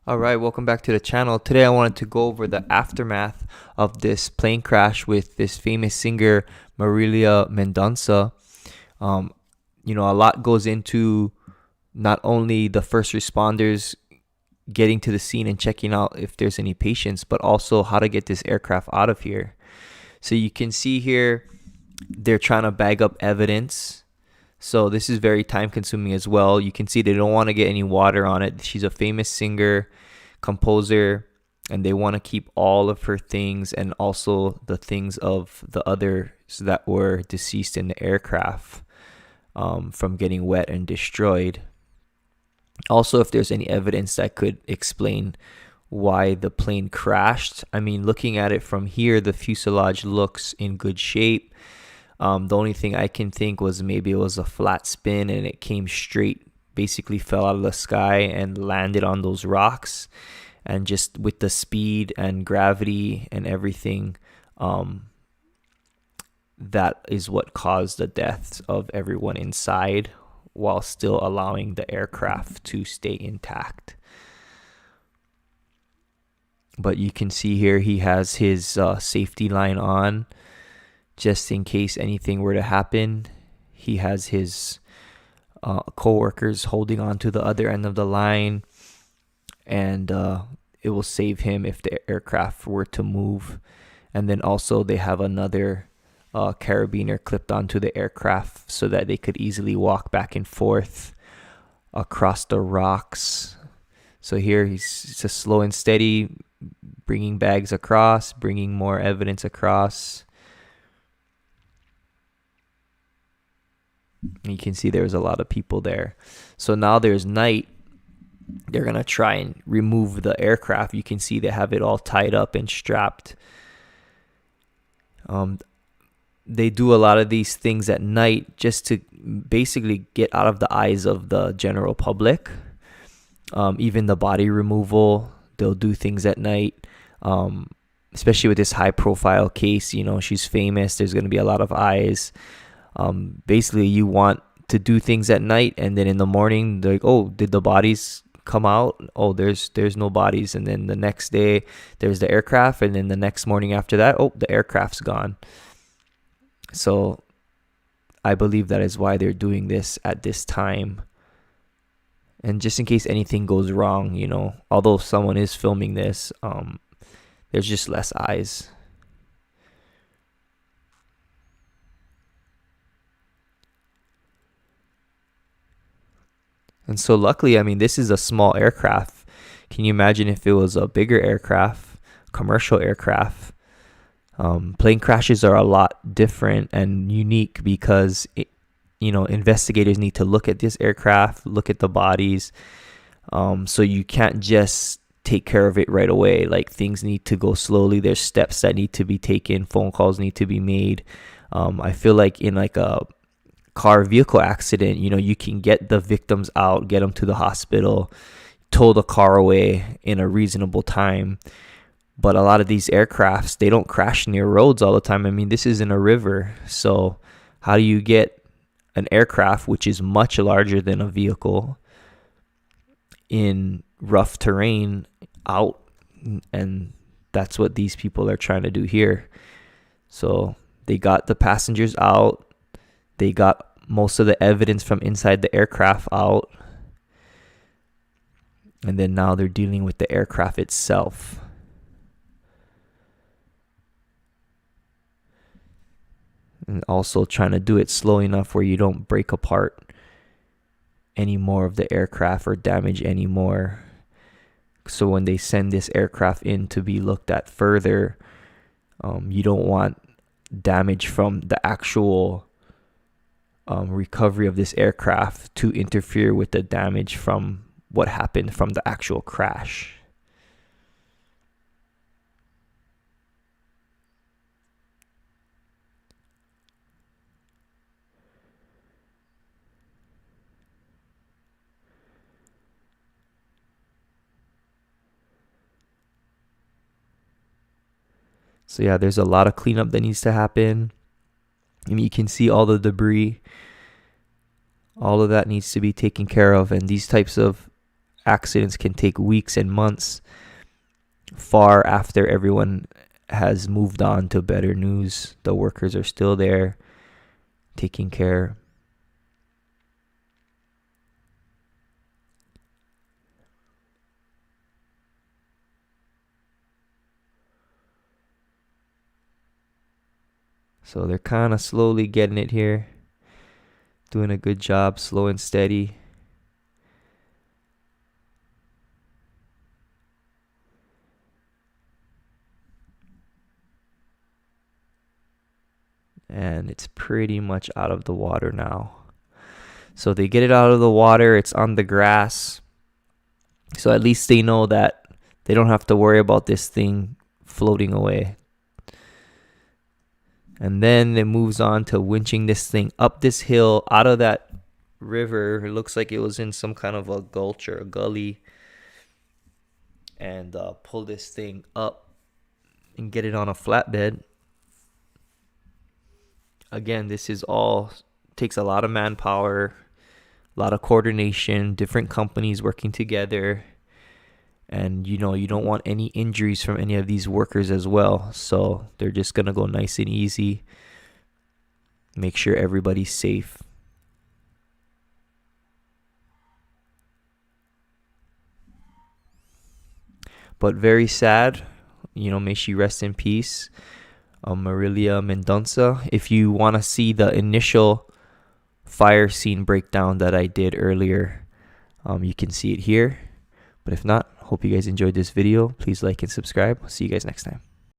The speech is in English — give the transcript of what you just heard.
All right, welcome back to the channel. Today I wanted to go over the aftermath of this plane crash with this famous singer, Marília Mendonça. A lot goes into not only the first responders getting to the scene and checking out if there's any patients, but also how to get this aircraft out of here. So you can see here, they're trying to bag up evidence. So this is very time consuming as well. You can see they don't want to get any water on it. She's a famous singer, composer, and they want to keep all of her things and also the things of the others that were deceased in the aircraft from getting wet and destroyed. Also, if there's any evidence that could explain why the plane crashed. I mean, looking at it from here, the fuselage looks in good shape. The only thing I can think was maybe it was a flat spin and it came straight, basically fell out of the sky and landed on those rocks. And just with the speed and gravity and everything, that is what caused the deaths of everyone inside while still allowing the aircraft to stay intact. But you can see here he has his safety line on. Just in case anything were to happen, he has his co-workers holding on to the other end of the line, and it will save him if the aircraft were to move. And then also they have another carabiner clipped onto the aircraft so that they could easily walk back and forth across the rocks. So here he's just slow and steady, bringing bags across, bringing more evidence across. You can see there's a lot of people there. So now there's night. They're going to try and remove the aircraft. You can see they have it all tied up and strapped. They do a lot of these things at night just to basically get out of the eyes of the general public. Even the body removal, they'll do things at night. Especially with this high profile case, she's famous. There's going to be a lot of eyes. Basically you want to do things at night, and then in the morning they're like, oh, did the bodies come out? Oh, there's no bodies. And then the next day there's the aircraft, and then the next morning after that, oh, the aircraft's gone. So I believe that is why they're doing this at this time. And just in case anything goes wrong, although someone is filming this, there's just less eyes. And so luckily, I mean, this is a small aircraft. Can you imagine if it was a bigger aircraft, commercial aircraft? Plane crashes are a lot different and unique because, investigators need to look at this aircraft, look at the bodies. So you can't just take care of it right away. Like, things need to go slowly. There's steps that need to be taken. Phone calls need to be made. I feel like in like a car vehicle accident, you can get the victims out, get them to the hospital, tow the car away in a reasonable time. But a lot of these aircrafts, they don't crash near roads all the time. I mean, this is in a river. So how do you get an aircraft, which is much larger than a vehicle, in rough terrain out? And that's what these people are trying to do here. So they got the passengers out. They got most of the evidence from inside the aircraft out. And then now they're dealing with the aircraft itself. And also trying to do it slow enough where you don't break apart any more of the aircraft or damage any more. So when they send this aircraft in to be looked at further, you don't want damage from the actual recovery of this aircraft to interfere with the damage from what happened from the actual crash. So yeah, there's a lot of cleanup that needs to happen. I mean, you can see all the debris. All of that needs to be taken care of. And these types of accidents can take weeks and months, far after everyone has moved on to better news. The workers are still there taking care. So they're kind of slowly getting it here, doing a good job, slow and steady. And it's pretty much out of the water now. So they get it out of the water, it's on the grass. So at least they know that they don't have to worry about this thing floating away. And then it moves on to winching this thing up this hill out of that river. It looks like it was in some kind of a gulch or a gully. And pull this thing up and get it on a flatbed. Again, this is all takes a lot of manpower, a lot of coordination, different companies working together. And, you don't want any injuries from any of these workers as well. So they're just going to go nice and easy. Make sure everybody's safe. But very sad. May she rest in peace. Marília Mendonça. If you want to see the initial fire scene breakdown that I did earlier, you can see it here. But if not, hope you guys enjoyed this video. Please like and subscribe. See you guys next time.